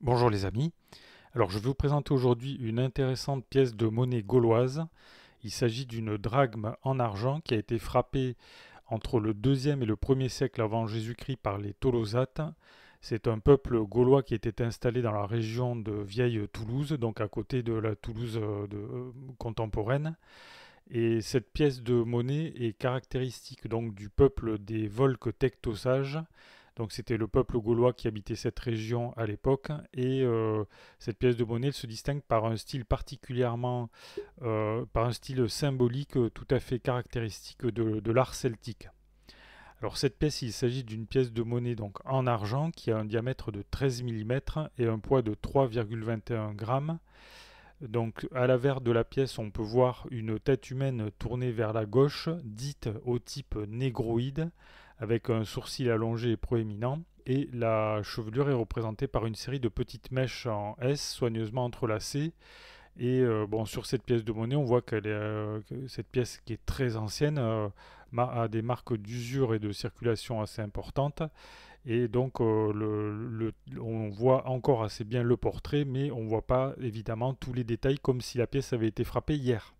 Bonjour les amis, alors je vais vous présenter aujourd'hui une intéressante pièce de monnaie gauloise. Il s'agit d'une drachme en argent qui a été frappée entre le 2e et le 1er siècle avant Jésus-Christ par les Tolosates. C'est un peuple gaulois qui était installé dans la région de Vieille Toulouse, donc à côté de la Toulouse contemporaine. Et cette pièce de monnaie est caractéristique donc du peuple des Volques tectosages. Donc c'était le peuple gaulois qui habitait cette région à l'époque. Et cette pièce de monnaie se distingue par un style particulièrement, par un style symbolique tout à fait caractéristique de l'art celtique. Alors cette pièce, il s'agit d'une pièce de monnaie donc en argent qui a un diamètre de 13 mm et un poids de 3,21 grammes. Donc à l'avers de la pièce, on peut voir une tête humaine tournée vers la gauche, dite au type négroïde, avec un sourcil allongé et proéminent, et la chevelure est représentée par une série de petites mèches en S soigneusement entrelacées. Et bon, sur cette pièce de monnaie, on voit que cette pièce qui est très ancienne a des marques d'usure et de circulation assez importantes. Et donc, on voit encore assez bien le portrait, mais on ne voit pas évidemment tous les détails comme si la pièce avait été frappée hier.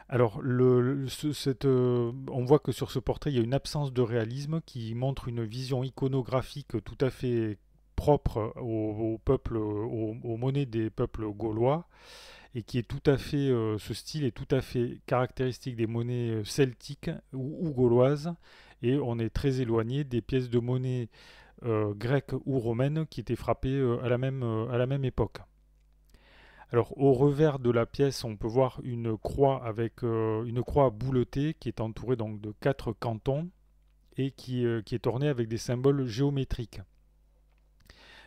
Alors, on voit que sur ce portrait, il y a une absence de réalisme qui montre une vision iconographique tout à fait propre aux monnaies des peuples gaulois et qui est tout à fait, ce style est tout à fait caractéristique des monnaies celtiques ou gauloises, et on est très éloigné des pièces de monnaie grecques ou romaines qui étaient frappées à la même époque. Alors au revers de la pièce, on peut voir une croix avec une croix bouletée qui est entourée donc de 4 cantons et qui est ornée avec des symboles géométriques.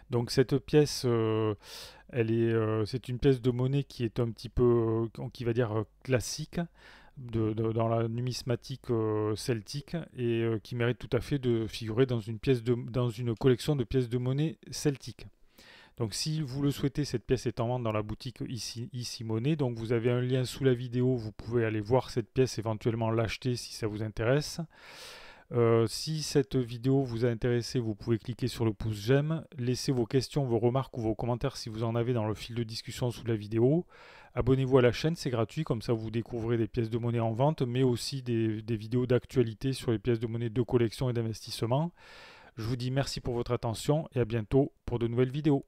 Donc cette pièce, c'est une pièce de monnaie qui est un petit peu, qui va dire classique dans la numismatique celtique et qui mérite tout à fait de figurer dans une collection de pièces de monnaie celtiques. Donc si vous le souhaitez, cette pièce est en vente dans la boutique Ici Monnaie. Donc vous avez un lien sous la vidéo, vous pouvez aller voir cette pièce, éventuellement l'acheter si ça vous intéresse. Si cette vidéo vous a intéressé, vous pouvez cliquer sur le pouce j'aime, laissez vos questions, vos remarques ou vos commentaires si vous en avez dans le fil de discussion sous la vidéo. Abonnez-vous à la chaîne, c'est gratuit, comme ça vous découvrez des pièces de monnaie en vente, mais aussi des vidéos d'actualité sur les pièces de monnaie de collection et d'investissement. Je vous dis merci pour votre attention et à bientôt pour de nouvelles vidéos.